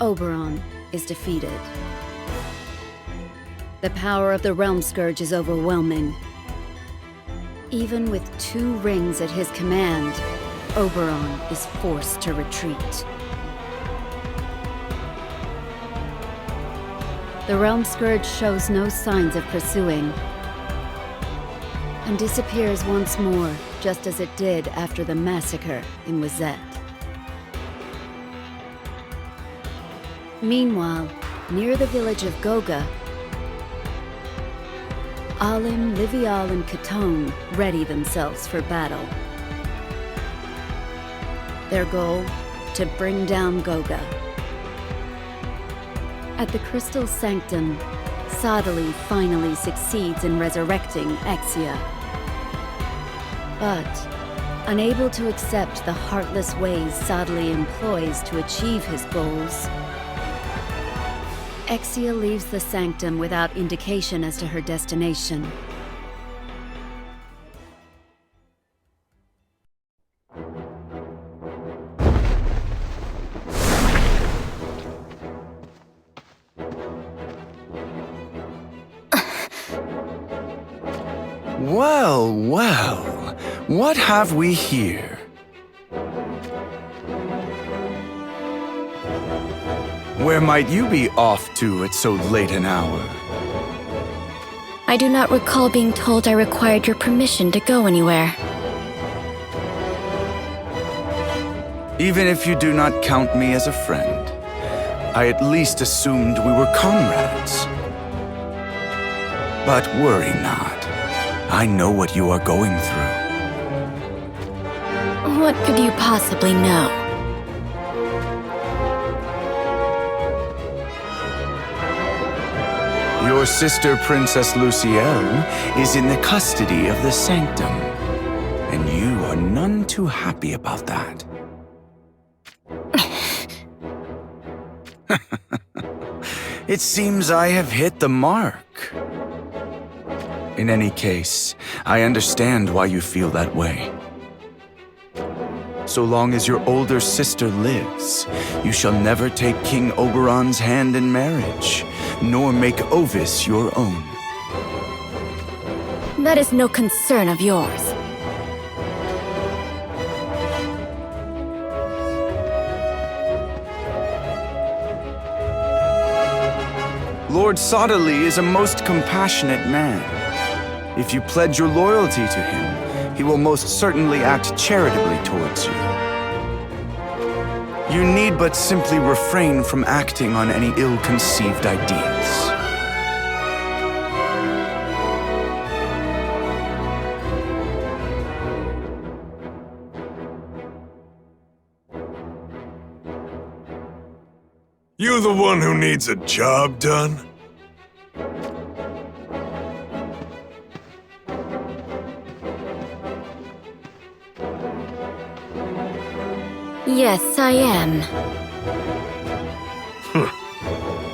Oberon is defeated. The power of the Realm Scourge is overwhelming. Even with 2 rings at his command, Oberon is forced to retreat. The Realm Scourge shows no signs of pursuing, and disappears once more, just as it did after the massacre in Wizette. Meanwhile, near the village of Goga, Alim, Livial, and Catone ready themselves for battle. Their goal? To bring down Goga. At the Crystal Sanctum, Sadali finally succeeds in resurrecting Exia. But, unable to accept the heartless ways Sadali employs to achieve his goals, Exia leaves the Sanctum without indication as to her destination. Well, well, what have we here? Where might you be off to at so late an hour? I do not recall being told I required your permission to go anywhere. Even if you do not count me as a friend, I at least assumed we were comrades. But worry not. I know what you are going through. What could you possibly know? Your sister, Princess Lucielle, is in the custody of the Sanctum, and you are none too happy about that. It seems I have hit the mark. In any case, I understand why you feel that way. So long as your older sister lives, you shall never take King Oberon's hand in marriage, nor make Ovis your own. That is no concern of yours. Lord Sadali is a most compassionate man. If you pledge your loyalty to him, he will most certainly act charitably towards you. You need but simply refrain from acting on any ill-conceived ideas. You the one who needs a job done? Yes, I am.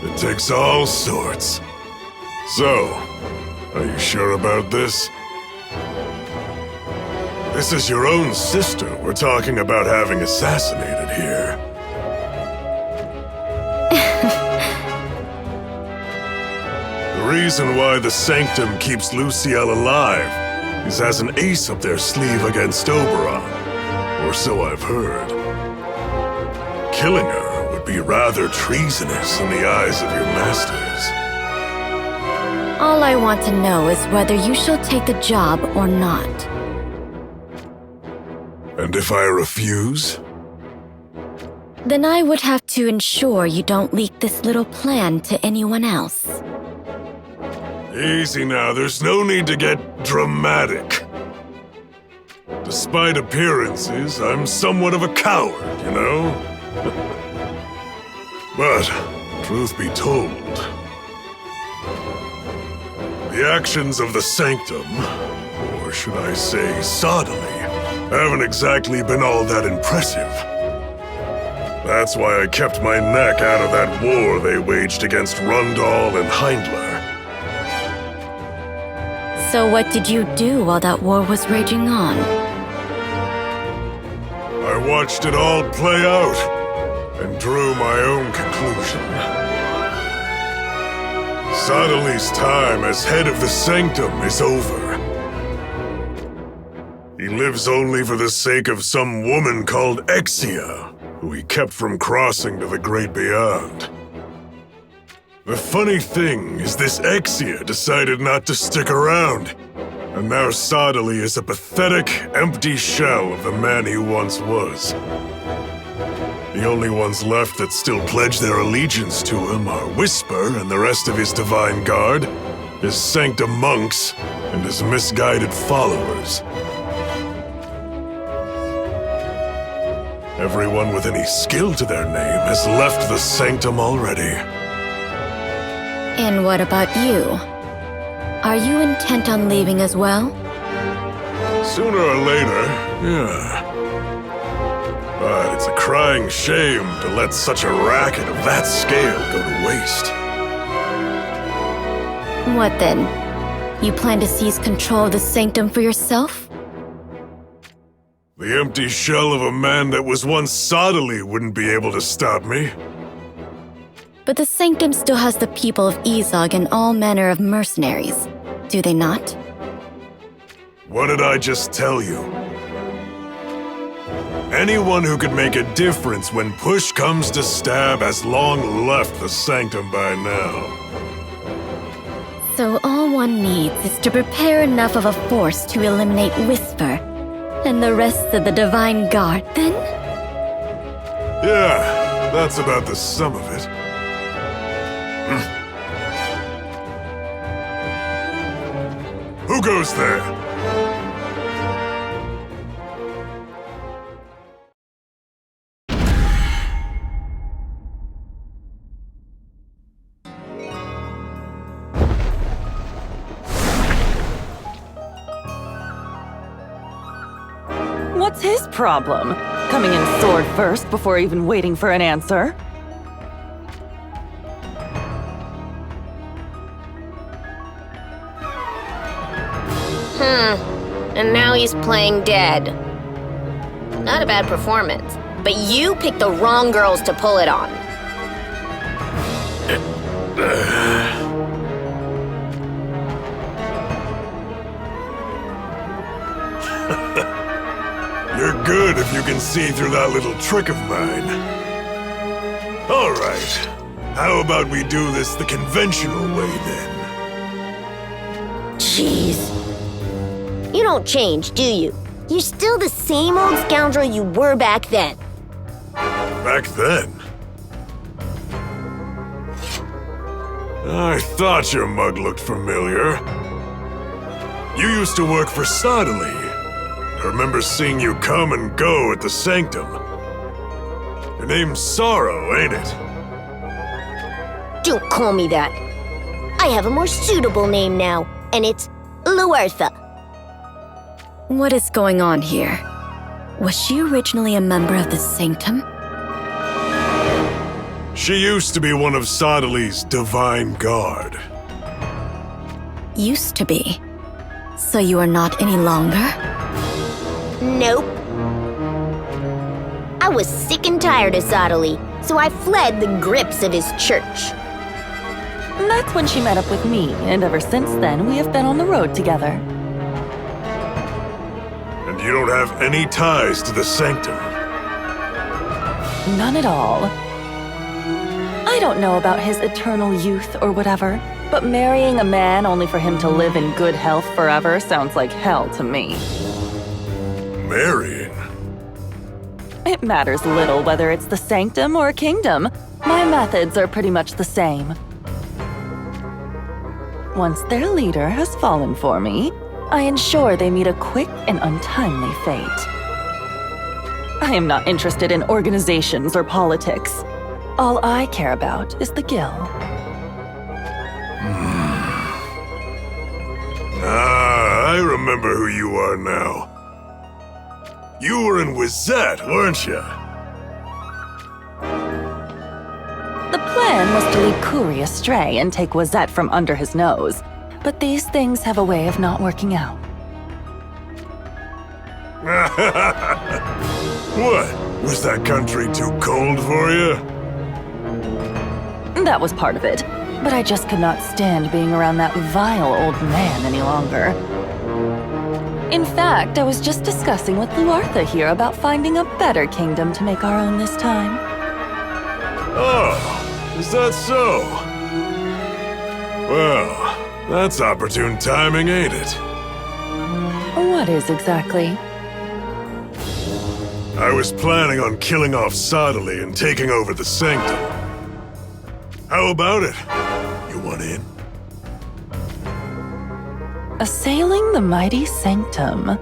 It takes all sorts. So, are you sure about this? This is your own sister we're talking about having assassinated here. The reason why the Sanctum keeps Lucielle alive is as an ace up their sleeve against Oberon, or so I've heard. Killing her would be rather treasonous in the eyes of your masters. All I want to know is whether you shall take the job or not. And if I refuse? Then I would have to ensure you don't leak this little plan to anyone else. Easy now, there's no need to get dramatic. Despite appearances, I'm somewhat of a coward, you know? But, truth be told, the actions of the Sanctum, or should I say Sadali, haven't exactly been all that impressive. That's why I kept my neck out of that war they waged against Rundal and Heindler. So what did you do while that war was raging on? I watched it all play out and drew my own conclusion. Sadali's time as head of the Sanctum is over. He lives only for the sake of some woman called Exia, who he kept from crossing to the great beyond. The funny thing is this Exia decided not to stick around, and now Sadali is a pathetic, empty shell of the man he once was. The only ones left that still pledge their allegiance to him are Whisper and the rest of his Divine Guard, his Sanctum monks, and his misguided followers. Everyone with any skill to their name has left the Sanctum already. And what about you? Are you intent on leaving as well? Sooner or later, yeah. But it's a crying shame to let such a racket of that scale go to waste. What then? You plan to seize control of the Sanctum for yourself? The empty shell of a man that was once Sadali wouldn't be able to stop me. But the Sanctum still has the people of Izog and all manner of mercenaries, do they not? What did I just tell you? Anyone who could make a difference when push comes to stab has long left the Sanctum by now. So all one needs is to prepare enough of a force to eliminate Whisper and the rest of the Divine Guard, then? Yeah, that's about the sum of it. Who goes there? What's his problem? Coming in sword first before even waiting for an answer? And now he's playing dead. Not a bad performance, but you picked the wrong girls to pull it on. You're good if you can see through that little trick of mine. All right. How about we do this the conventional way, then? Jeez. You don't change, do you? You're still the same old scoundrel you were back then. Back then? I thought your mug looked familiar. You used to work for Sadali. I remember seeing you come and go at the Sanctum. Your name's Sorrow, ain't it? Don't call me that. I have a more suitable name now, and it's Luertha. What is going on here? Was she originally a member of the Sanctum? She used to be one of Sadali's Divine Guard. Used to be. So you are not any longer? Nope. I was sick and tired of Sadali, so I fled the grips of his church. That's when she met up with me, and ever since then, we have been on the road together. And you don't have any ties to the Sanctum? None at all. I don't know about his eternal youth or whatever, but marrying a man only for him to live in good health forever sounds like hell to me. Marrying? It matters little whether it's the Sanctum or a kingdom. My methods are pretty much the same. Once their leader has fallen for me, I ensure they meet a quick and untimely fate. I am not interested in organizations or politics. All I care about is the Guild. I remember who you are now. You were in Wizette, weren't you? The plan was to lead Kuri astray and take Wazette from under his nose. but these things have a way of not working out. What? Was that country too cold for you? That was part of it, but I just could not stand being around that vile old man any longer. In fact, I was just discussing with Luartha here about finding a better kingdom to make our own this time. Oh, is that so? Well, that's opportune timing, ain't it? What is exactly? I was planning on killing off Sodaly and taking over the Sanctum. How about it? You want in? Assailing the mighty Sanctum.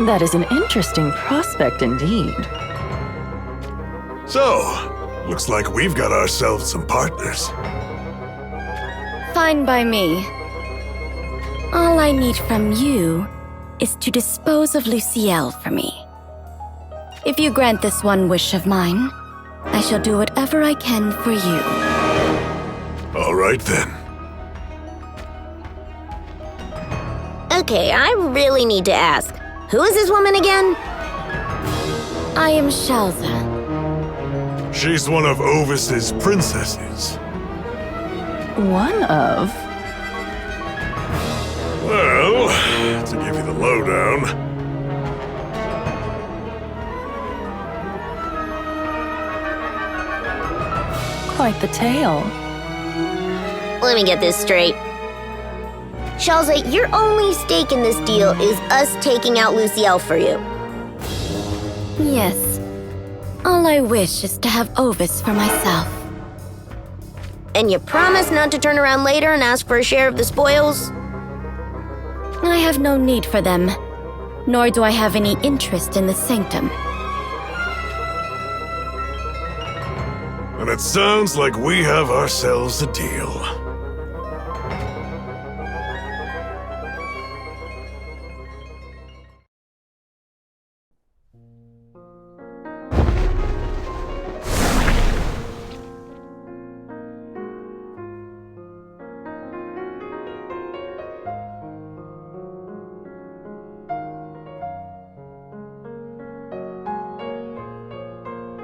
That is an interesting prospect indeed. So, looks like we've got ourselves some partners. Fine by me. All I need from you is to dispose of Luciel for me. If you grant this one wish of mine, I shall do whatever I can for you. All right then. Okay, I really need to ask. Who is this woman again? I am Shalza. She's one of Ovis's princesses. One of? Well, to give you the lowdown, Quite the tale. Let me get this straight. Shalza, your only stake in this deal is us taking out Luciel for you. Yes. All I wish is to have Ovis for myself. And you promise not to turn around later and ask for a share of the spoils? I have no need for them, nor do I have any interest in the Sanctum. and it sounds like we have ourselves a deal.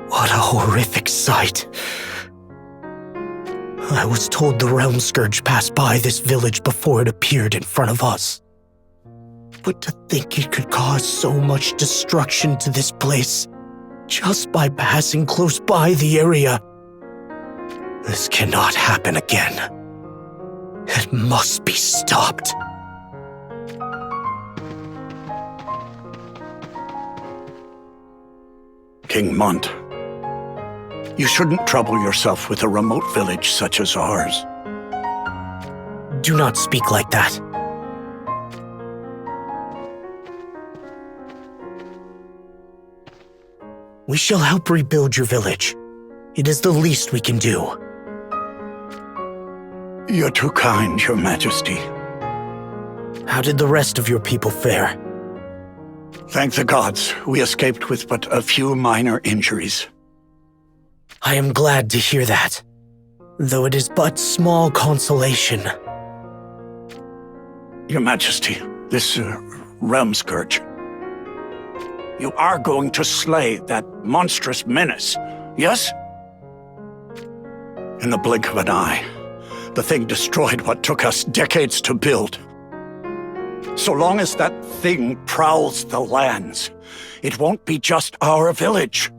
What a horrific sight. I was told the Realm Scourge passed by this village before it appeared in front of us. But to think it could cause so much destruction to this place just by passing close by the area. This cannot happen again. It must be stopped. King Mont, you shouldn't trouble yourself with a remote village such as ours. Do not speak like that. We shall help rebuild your village. It is the least we can do. You're too kind, Your Majesty. How did the rest of your people fare? Thank the gods, we escaped with but a few minor injuries. I am glad to hear that, though it is but small consolation. Your Majesty, this Realm Scourge. You are going to slay that monstrous menace, yes? In the blink of an eye, the thing destroyed what took us decades to build. So long as that thing prowls the lands, it won't be just our village.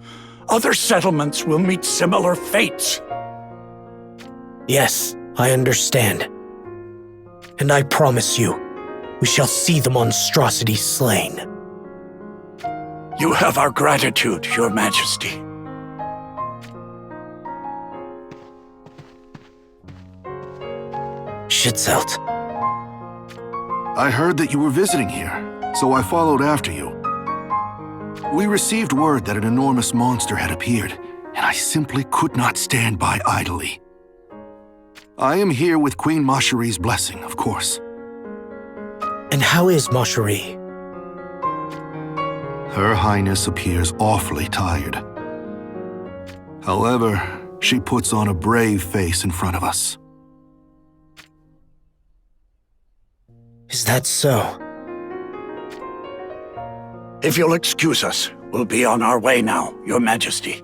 Other settlements will meet similar fates. Yes, I understand. And I promise you, we shall see the monstrosity slain. You have our gratitude, Your Majesty. Schitzelt. I heard that you were visiting here, so I followed after you. We received word that an enormous monster had appeared, and I simply could not stand by idly. I am here with Queen Mashari's blessing, of course. And how is Mashari? Her Highness appears awfully tired. However, she puts on a brave face in front of us. Is that so? If you'll excuse us, we'll be on our way now, Your Majesty.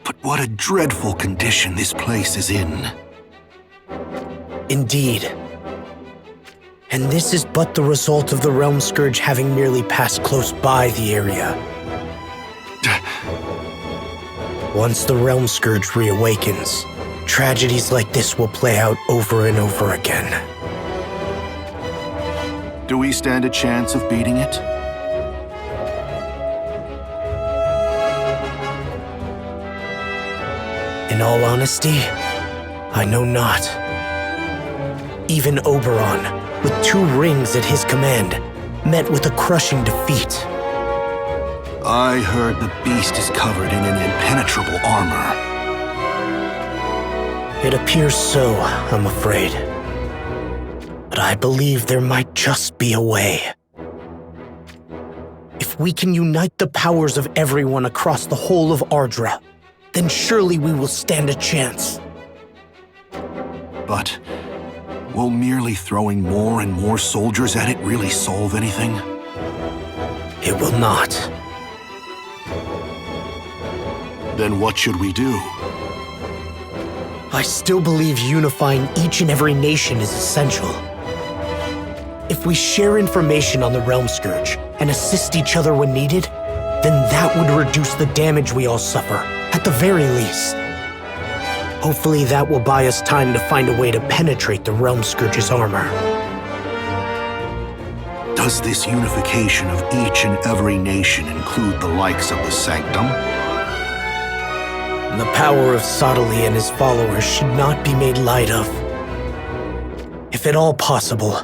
But what a dreadful condition this place is in. Indeed. And this is but the result of the Realm Scourge having merely passed close by the area. Once the Realm Scourge reawakens, tragedies like this will play out over and over again. Do we stand a chance of beating it? In all honesty, I know not. Even Oberon, with 2 rings at his command, met with a crushing defeat. I heard the beast is covered in an impenetrable armor. It appears so, I'm afraid. But I believe there might just be a way. If we can unite the powers of everyone across the whole of Ardra, then surely we will stand a chance. But will merely throwing more and more soldiers at it really solve anything? It will not. Then what should we do? I still believe unifying each and every nation is essential. If we share information on the Realm Scourge and assist each other when needed, then that would reduce the damage we all suffer, at the very least. Hopefully that will buy us time to find a way to penetrate the Realm Scourge's armor. Does this unification of each and every nation include the likes of the Sanctum? The power of Sodali and his followers should not be made light of. If at all possible,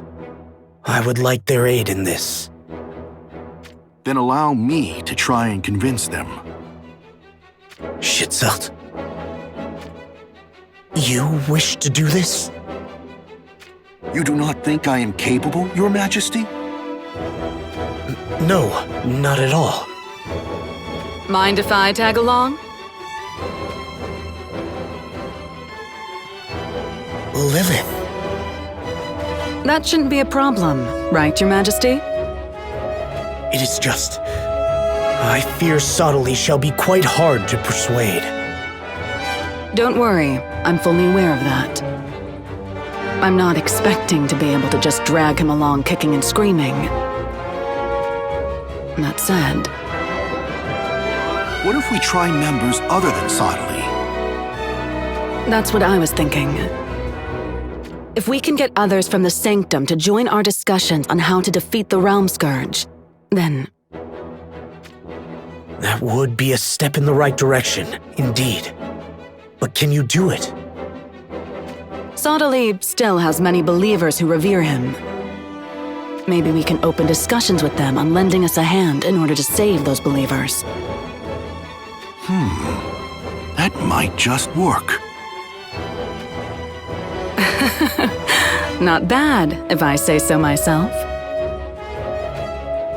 I would like their aid in this. Then allow me to try and convince them. Shitzelt. You wish to do this? You do not think I am capable, Your Majesty? No, not at all. Mind if I tag along? Lilith. That shouldn't be a problem, right, Your Majesty? It is just... I fear Sodali shall be quite hard to persuade. Don't worry, I'm fully aware of that. I'm not expecting to be able to just drag him along kicking and screaming. That said... What if we try members other than Sodali? That's what I was thinking. If we can get others from the Sanctum to join our discussions on how to defeat the Realm Scourge, then... That would be a step in the right direction, indeed. But can you do it? Sodali still has many believers who revere him. Maybe we can open discussions with them on lending us a hand in order to save those believers. That might just work. Not bad, if I say so myself.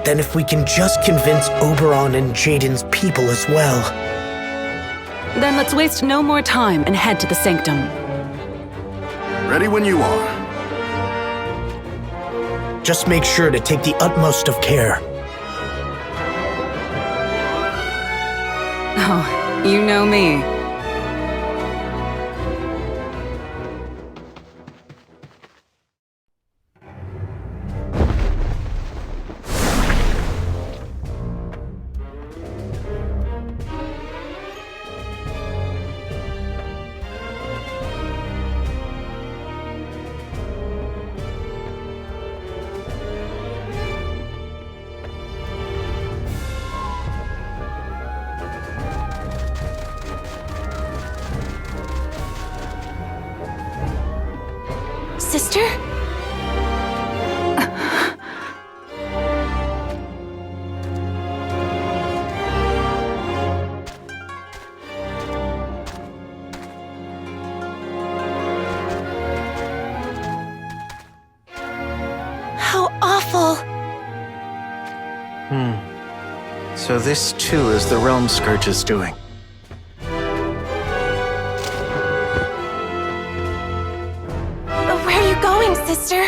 Then if we can just convince Oberon and Jaden's people as well... Then let's waste no more time and head to the Sanctum. Ready when you are. Just make sure to take the utmost of care. Oh, you know me. So this too is the Realm Scourge's doing. Where are you going, sister?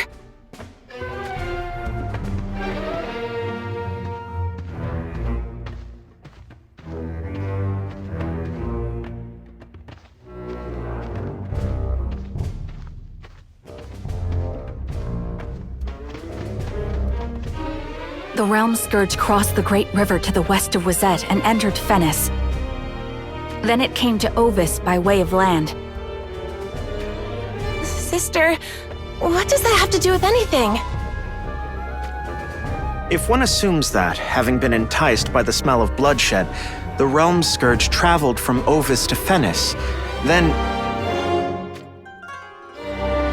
The Realm Scourge crossed the Great River to the west of Wizette and entered Fennis. Then it came to Ovis by way of land. Sister, what does that have to do with anything? If one assumes that, having been enticed by the smell of bloodshed, the Realm Scourge traveled from Ovis to Fennis, then...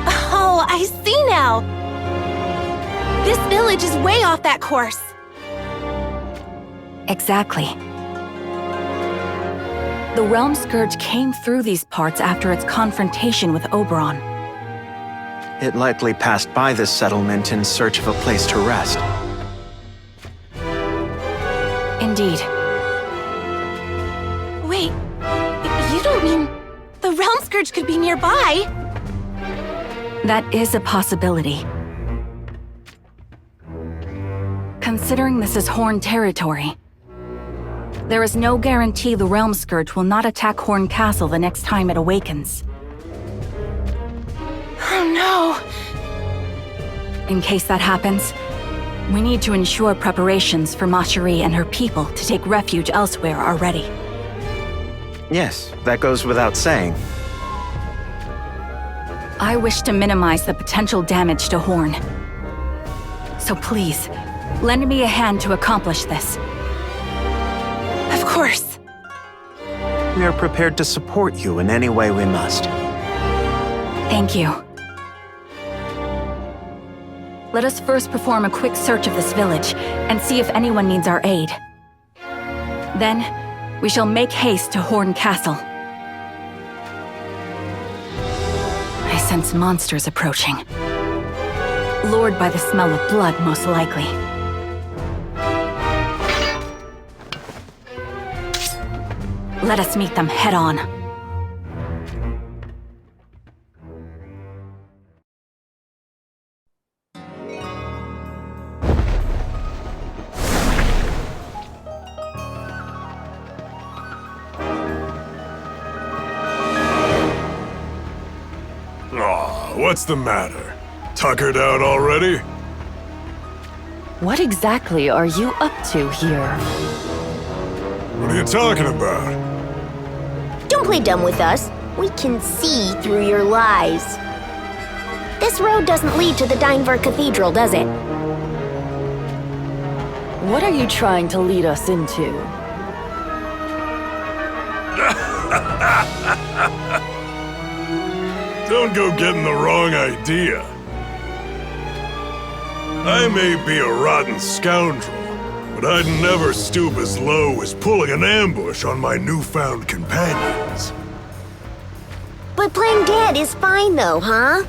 Oh, I see now! This village is way off that course. Exactly. The Realm Scourge came through these parts after its confrontation with Oberon. It likely passed by this settlement in search of a place to rest. Indeed. Wait, you don't mean the Realm Scourge could be nearby? That is a possibility. Considering this is Horn territory, there is no guarantee the Realm Scourge will not attack Horn Castle the next time it awakens. Oh no! In case that happens, we need to ensure preparations for Ma Cherie and her people to take refuge elsewhere are ready. Yes, that goes without saying. I wish to minimize the potential damage to Horn. So please, lend me a hand to accomplish this. Of course. We are prepared to support you in any way we must. Thank you. Let us first perform a quick search of this village and see if anyone needs our aid. Then, we shall make haste to Horn Castle. I sense monsters approaching. Lured by the smell of blood, most likely. Let us meet them head on. Aw, what's the matter? Tuckered out already? What exactly are you up to here? What are you talking about? Don't play dumb with us. We can see through your lies. This road doesn't lead to the Dynvar Cathedral, does it? What are you trying to lead us into? Don't go getting the wrong idea. I may be a rotten scoundrel, but I'd never stoop as low as pulling an ambush on my newfound companions. But playing dead is fine though, huh?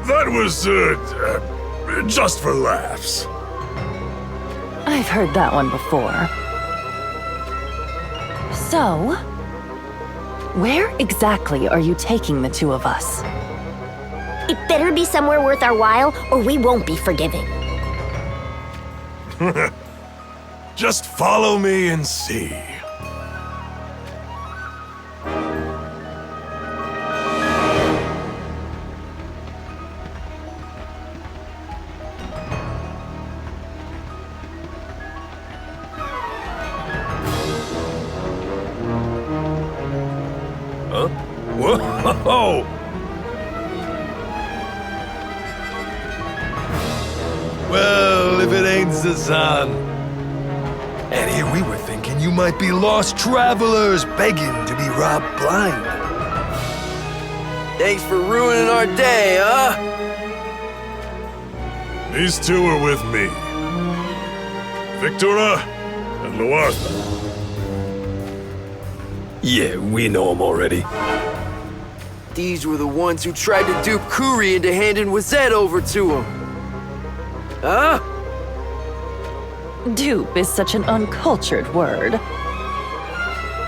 That was, just for laughs. I've heard that one before. So, where exactly are you taking the two of us? It better be somewhere worth our while, or we won't be forgiving. Just follow me and see. Huh? Whoa! Well, if it ain't Zazan. And here we were thinking you might be lost travelers begging to be robbed blind. Thanks for ruining our day, huh? These two are with me. Victora and Luartha. Yeah, we know him already. These were the ones who tried to dupe Kuri into handing Wizette over to him. Huh? Dupe is such an uncultured word.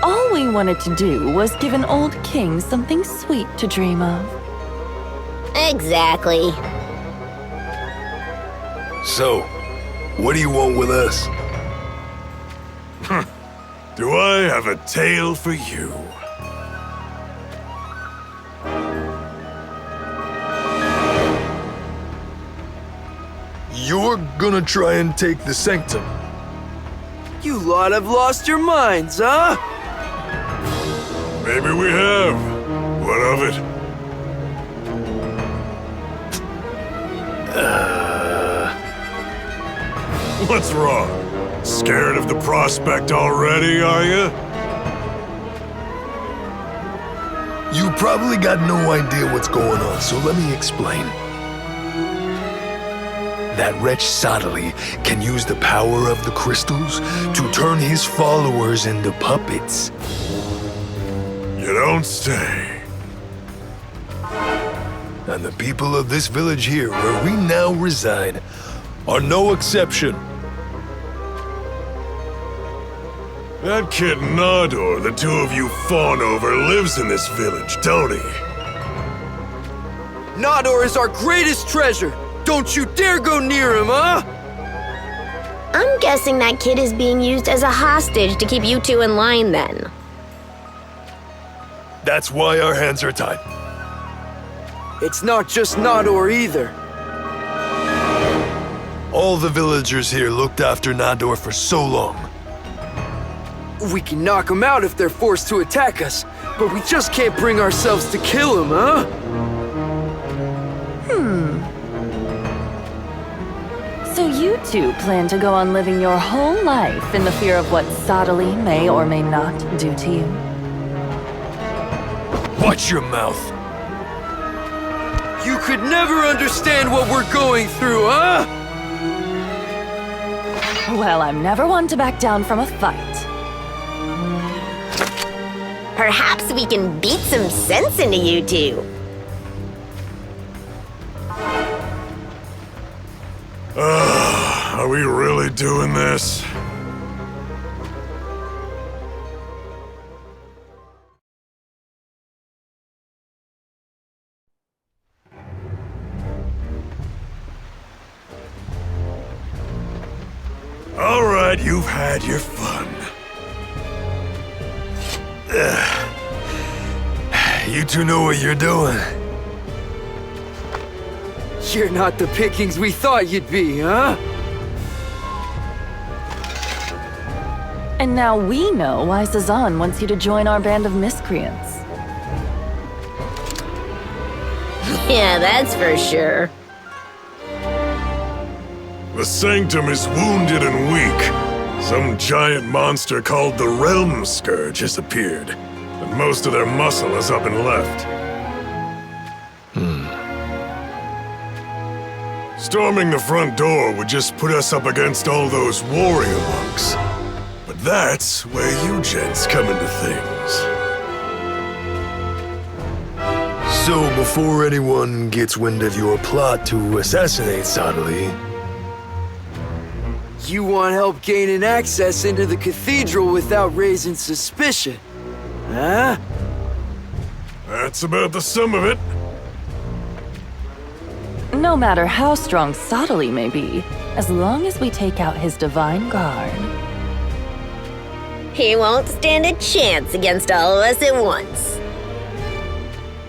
All we wanted to do was give an old king something sweet to dream of. Exactly. So, what do you want with us? Do I have a tale for you? You're gonna try and take the sanctum. You lot have lost your minds, huh? Maybe we have. What of it? What's wrong? Scared of the prospect already, are you? You probably got no idea what's going on, so let me explain. That wretch Sadali can use the power of the crystals to turn his followers into puppets. You don't say. And the people of this village here, where we now reside, are no exception. That kid Nador the two of you fawn over lives in this village, don't he? Nador is our greatest treasure. Don't you dare go near him, huh? I'm guessing that kid is being used as a hostage to keep you two in line then. That's why our hands are tied. It's not just Nador either. All the villagers here looked after Nador for so long. We can knock them out if they're forced to attack us, but we just can't bring ourselves to kill him, huh? So you two plan to go on living your whole life in the fear of what Sadali may or may not do to you? Watch your mouth. You could never understand what we're going through, huh? Well, I'm never one to back down from a fight. Perhaps we can beat some sense into you two. Are we really doing this? All right, you've had your fun. You two know what you're doing. You're not the pickings we thought you'd be, huh? And now we know why Cezanne wants you to join our band of miscreants. Yeah, that's for sure. The Sanctum is wounded and weak. Some giant monster called the Realm Scourge has appeared, and most of their muscle is up and left. Storming the front door would just put us up against all those warrior monks. But that's where you gents come into things. So before anyone gets wind of your plot to assassinate Sadali, You want help gaining access into the cathedral without raising suspicion, huh? That's about the sum of it. No matter how strong Sadali may be, as long as we take out his divine guard. He won't stand a chance against all of us at once.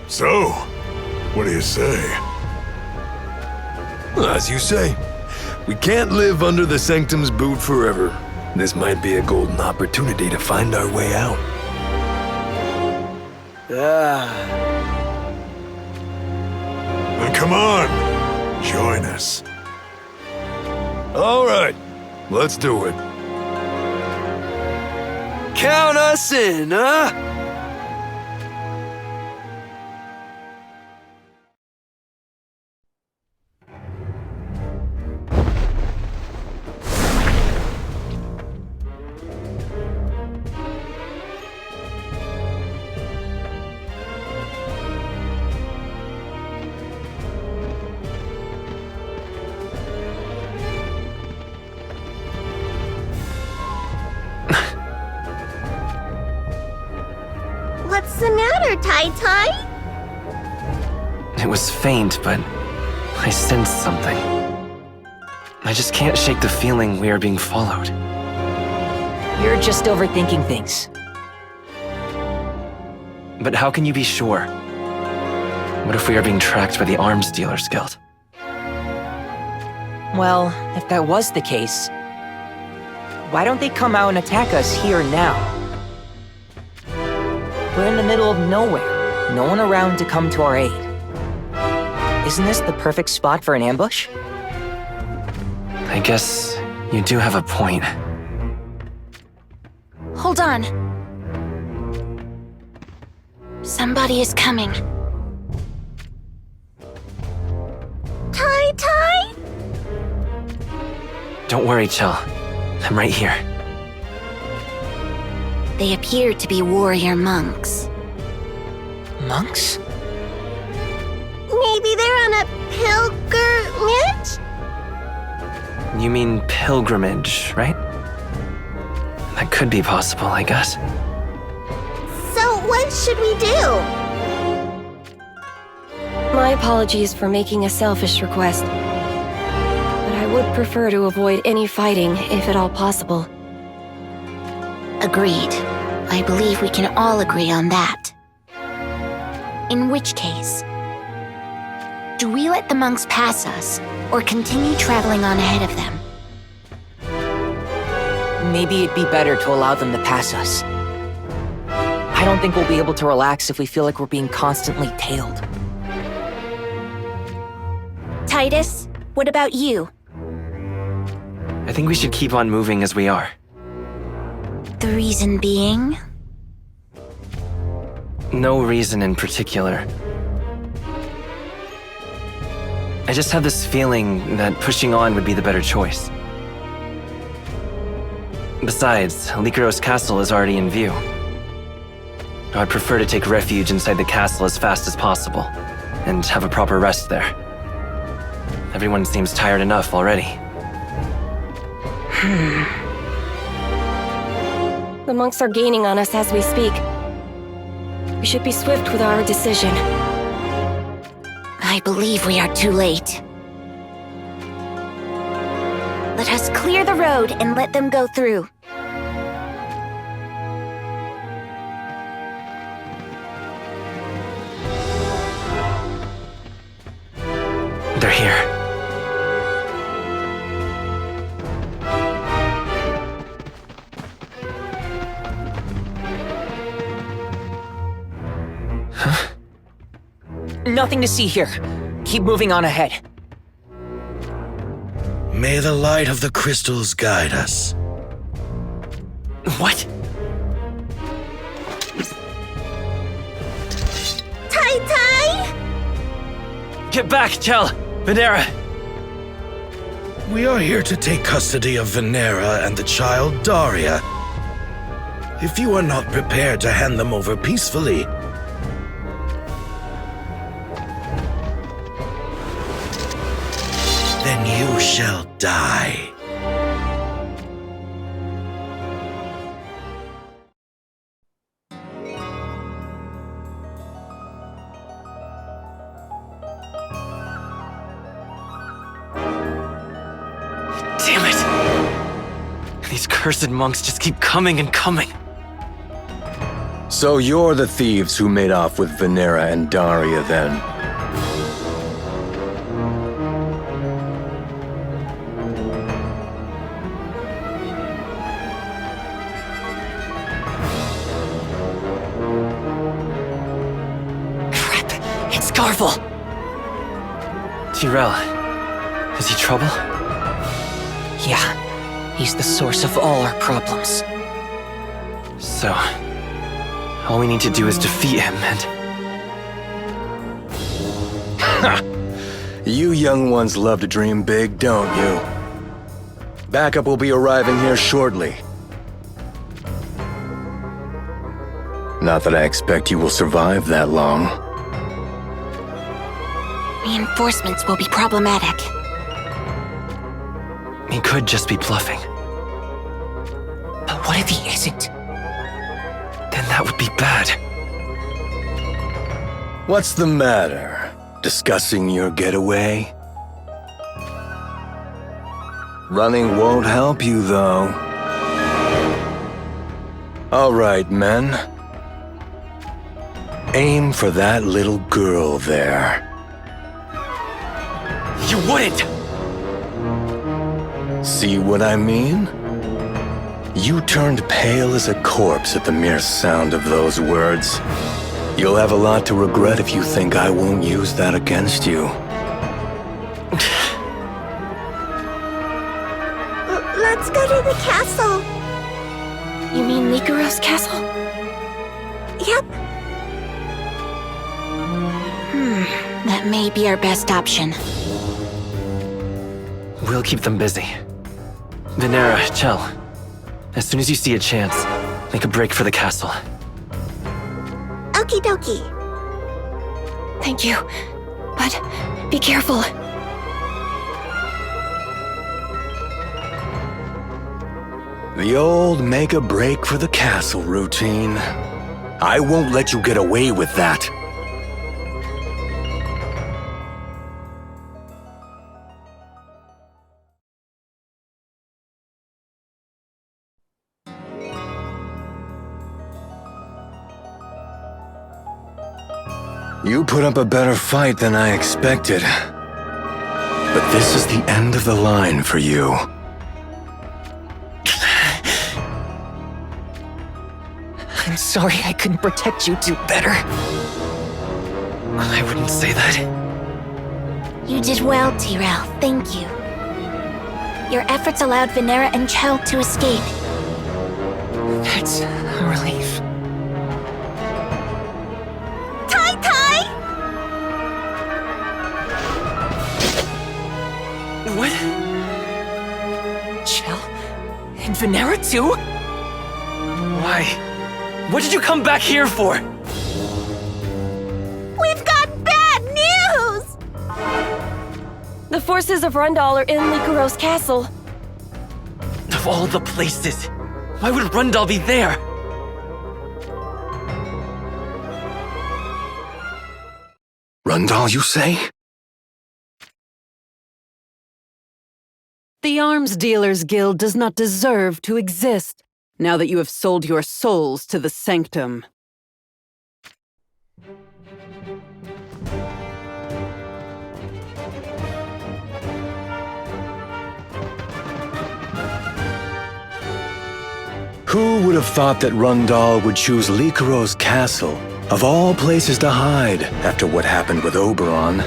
So, what do you say? as you say, we can't live under the Sanctum's boot forever. This might be a golden opportunity to find our way out. Then come on, join us. All right, let's do it. Count us in, huh? the matter, Tai? It was faint, but I sensed something. I just can't shake the feeling we are being followed. You're just overthinking things. But how can you be sure? What if we are being tracked by the Arms Dealers Guild? Well, if that was the case, why don't they come out and attack us here and now? We're in the middle of nowhere, no one around to come to our aid. Isn't this the perfect spot for an ambush? I guess you do have a point. Hold on. Somebody is coming. Tai? Don't worry, Chell. I'm right here. They appear to be warrior monks. Monks? Maybe they're on a pilgrimage? You mean pilgrimage, right? That could be possible, I guess. So what should we do? My apologies for making a selfish request, but I would prefer to avoid any fighting if at all possible. Agreed. I believe we can all agree on that. In which case, do we let the monks pass us, or continue traveling on ahead of them? Maybe it'd be better to allow them to pass us. I don't think we'll be able to relax if we feel like we're being constantly tailed. Titus, what about you? I think we should keep on moving as we are. The reason being? No reason in particular. I just have this feeling that pushing on would be the better choice. Besides, Lycaros Castle is already in view. I'd prefer to take refuge inside the castle as fast as possible, and have a proper rest there. Everyone seems tired enough already. The monks are gaining on us as we speak. We should be swift with our decision. I believe we are too late. Let us clear the road and let them go through. They're here. Huh? Nothing to see here. Keep moving on ahead. May the light of the crystals guide us. What? Tai? Get back, Chell! Venera! We are here to take custody of Venera and the child Daria. If you are not prepared to hand them over peacefully, then you shall die. Damn it! These cursed monks just keep coming and coming. So you're the thieves who made off with Venera and Daria, then? Crap! It's Garvel! Tyrell, is he trouble? Yeah, he's the source of all our problems. So, all we need to do is defeat him and... Ha! You young ones love to dream big, don't you? Backup will be arriving here shortly. Not that I expect you will survive that long. Reinforcements will be problematic. He could just be bluffing. But what if he isn't? Then that would be bad. What's the matter? Discussing your getaway? Running won't help you, though. All right, men. Aim for that little girl there. You wouldn't! See what I mean? You turned pale as a corpse at the mere sound of those words. You'll have a lot to regret if you think I won't use that against you. Let's go to the castle. You mean Lycaros Castle? Yep. That may be our best option. We'll keep them busy. Venera, Chell, as soon as you see a chance, make a break for the castle. Okie dokie. Thank you. But be careful. The old make a break for the castle routine. I won't let you get away with that. You put up a better fight than I expected. But this is the end of the line for you. I'm sorry I couldn't protect you two better. I wouldn't say that. You did well, Tyrell. Thank you. Your efforts allowed Venera and Chell to escape. That's a relief. What? Chell? And Venera too? Why? What did you come back here for? We've got bad news! The forces of Rundal are in Lycaros Castle. Of all the places, why would Rundal be there? Rundal, you say? The Arms Dealers Guild does not deserve to exist, now that you have sold your souls to the Sanctum. Who would have thought that Rundal would choose Lycaros Castle, of all places to hide, after what happened with Oberon?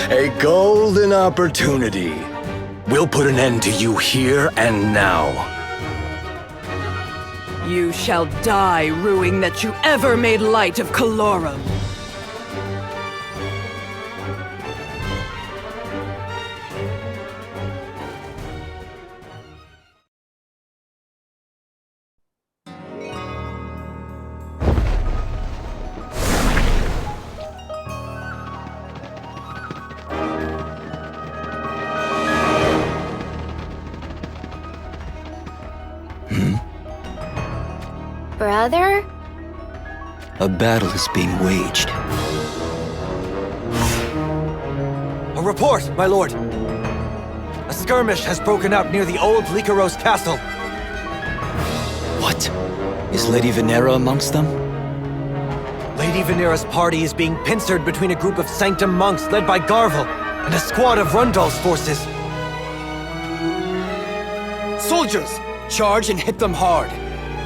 A golden opportunity. We'll put an end to you here and now. You shall die, rueing that you ever made light of Calorum. Brother? A battle is being waged. A report, my lord! A skirmish has broken out near the old Lycaros Castle. What? Is Lady Venera amongst them? Lady Venera's party is being pincered between a group of Sanctum monks led by Garvel and a squad of Rundal's forces. Soldiers, charge and hit them hard.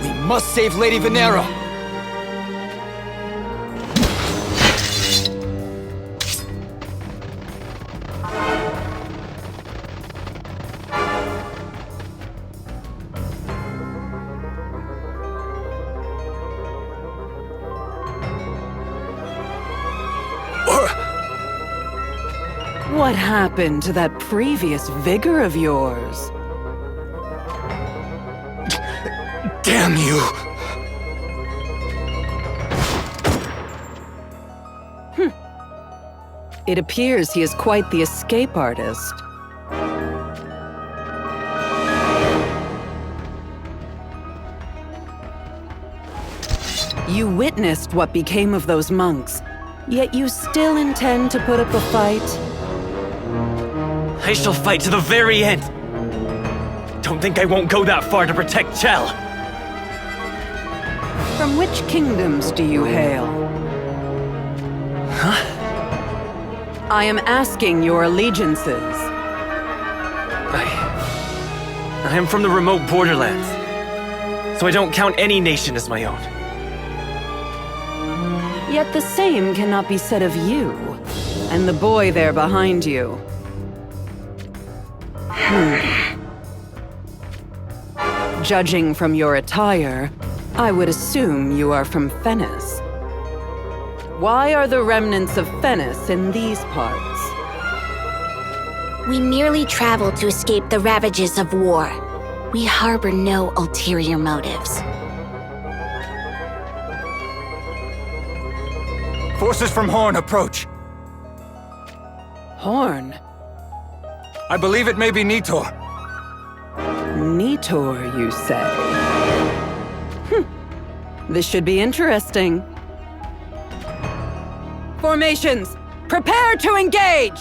We must save Lady Venera! What happened to that previous vigor of yours? Damn you! It appears he is quite the escape artist. You witnessed what became of those monks, yet you still intend to put up a fight? I shall fight to the very end. Don't think I won't go that far to protect Chell. From which kingdoms do you hail? Huh? I am asking your allegiances. I am from the remote borderlands, so I don't count any nation as my own. Yet the same cannot be said of you, and the boy there behind you. Judging from your attire, I would assume you are from Fennis. Why are the remnants of Fennis in these parts? We merely travel to escape the ravages of war. We harbor no ulterior motives. Forces from Horn approach. Horn? I believe it may be Nitor. Nitor, you say? This should be interesting. Formations! Prepare to engage!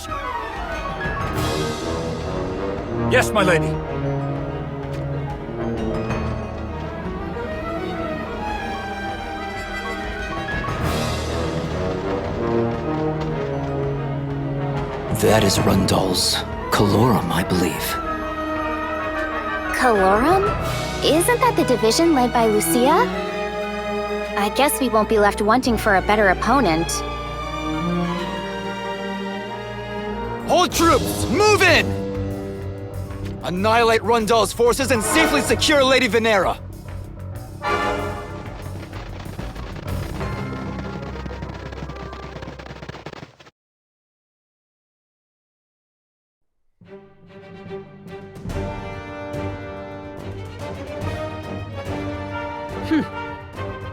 Yes, my lady. That is Rundal's Calorum, I believe. Calorum? Isn't that the division led by Lucia? I guess we won't be left wanting for a better opponent. Hold troops! Move in! Annihilate Rundal's forces and safely secure Lady Venera!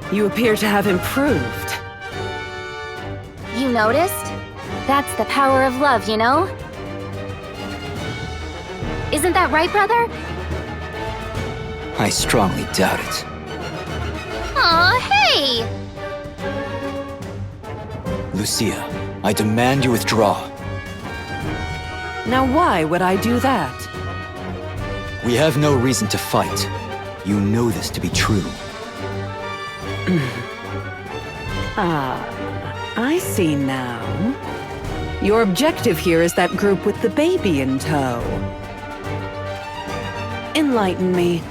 You appear to have improved. You noticed? That's the power of love, you know? Isn't that right, brother? I strongly doubt it. Aw, hey! Lucia, I demand you withdraw. Now why would I do that? We have no reason to fight. You know this to be true. I see now. Your objective here is that group with the baby in tow. Enlighten me.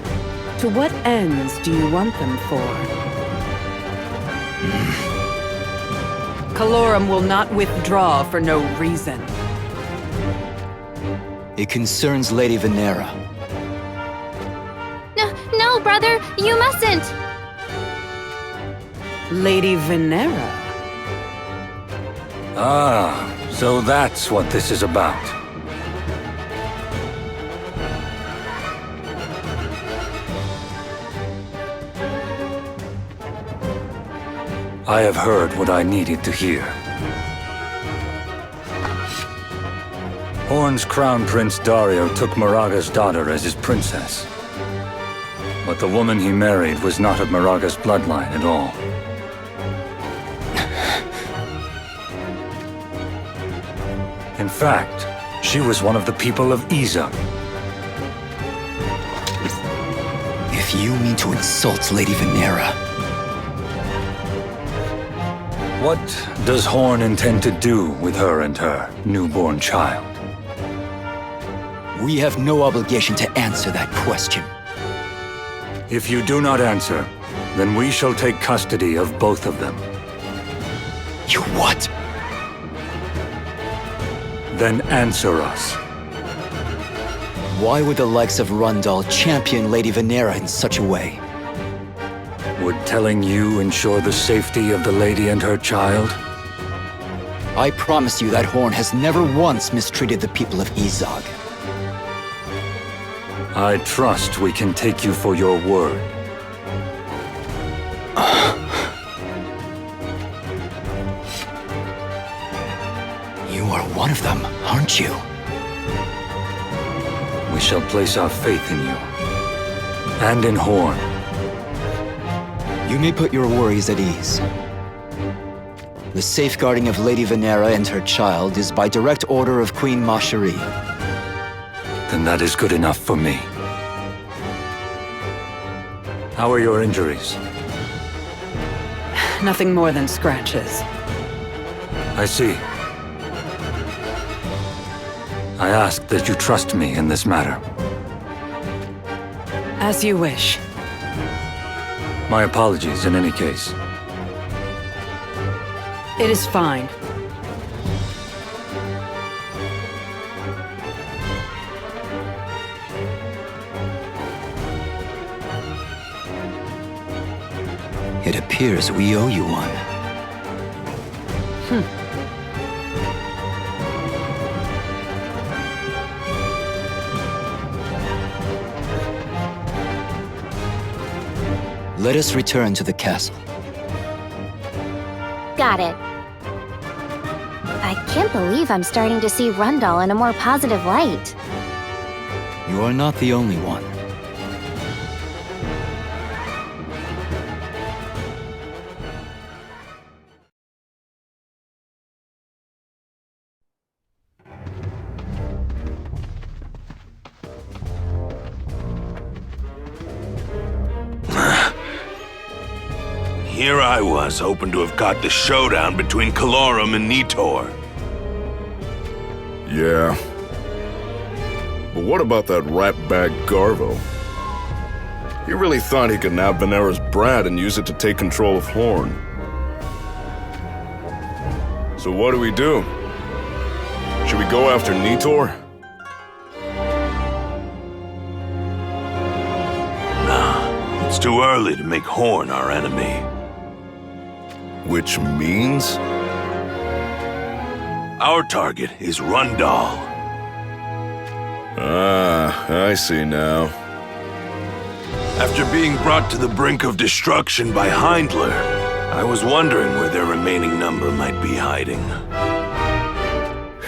To what ends do you want them for? Calorum will not withdraw for no reason. It concerns Lady Venera. No, brother, you mustn't! Lady Venera? Ah, so that's what this is about. I have heard what I needed to hear. Horn's Crown Prince Dario took Moraga's daughter as his princess. But the woman he married was not of Moraga's bloodline at all. In fact, she was one of the people of Izak. If you mean to insult Lady Venera... What does Horn intend to do with her and her newborn child? We have no obligation to answer that question. If you do not answer, then we shall take custody of both of them. You what? Then answer us. Why would the likes of Rundal champion Lady Venera in such a way? Would telling you ensure the safety of the lady and her child? I promise you that Horn has never once mistreated the people of Izak. I trust we can take you for your word. You are one of them, aren't you? We shall place our faith in you. And in Horn. You may put your worries at ease. The safeguarding of Lady Venera and her child is by direct order of Queen Macherie. Then that is good enough for me. How are your injuries? Nothing more than scratches. I see. I ask that you trust me in this matter. As you wish. My apologies in any case. It is fine. It appears we owe you one. Let us return to the castle. Got it. I can't believe I'm starting to see Rundal in a more positive light. You are not the only one. Here I was, hoping to have caught the showdown between Calorum and Nitor. Yeah. But what about that ratbag Garvo? He really thought he could nab Venera's brat and use it to take control of Horn. So what do we do? Should we go after Nitor? Nah, it's too early to make Horn our enemy. Which means? Our target is Rundal. Ah, I see now. After being brought to the brink of destruction by Heindler, I was wondering where their remaining number might be hiding.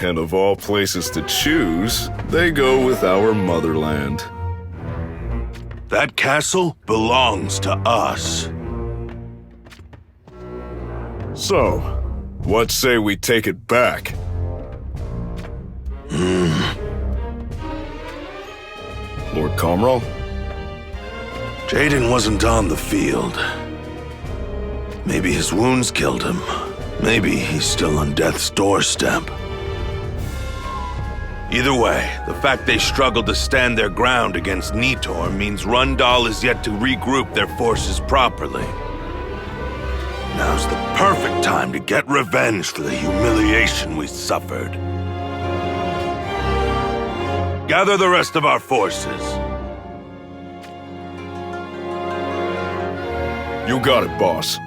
And of all places to choose, they go with our motherland. That castle belongs to us. So, what say we take it back? Lord Comral? Jaden wasn't on the field. Maybe his wounds killed him. Maybe he's still on death's doorstep. Either way, the fact they struggled to stand their ground against Nitor means Rundal is yet to regroup their forces properly. Now's the perfect time to get revenge for the humiliation we suffered. Gather the rest of our forces. You got it, boss.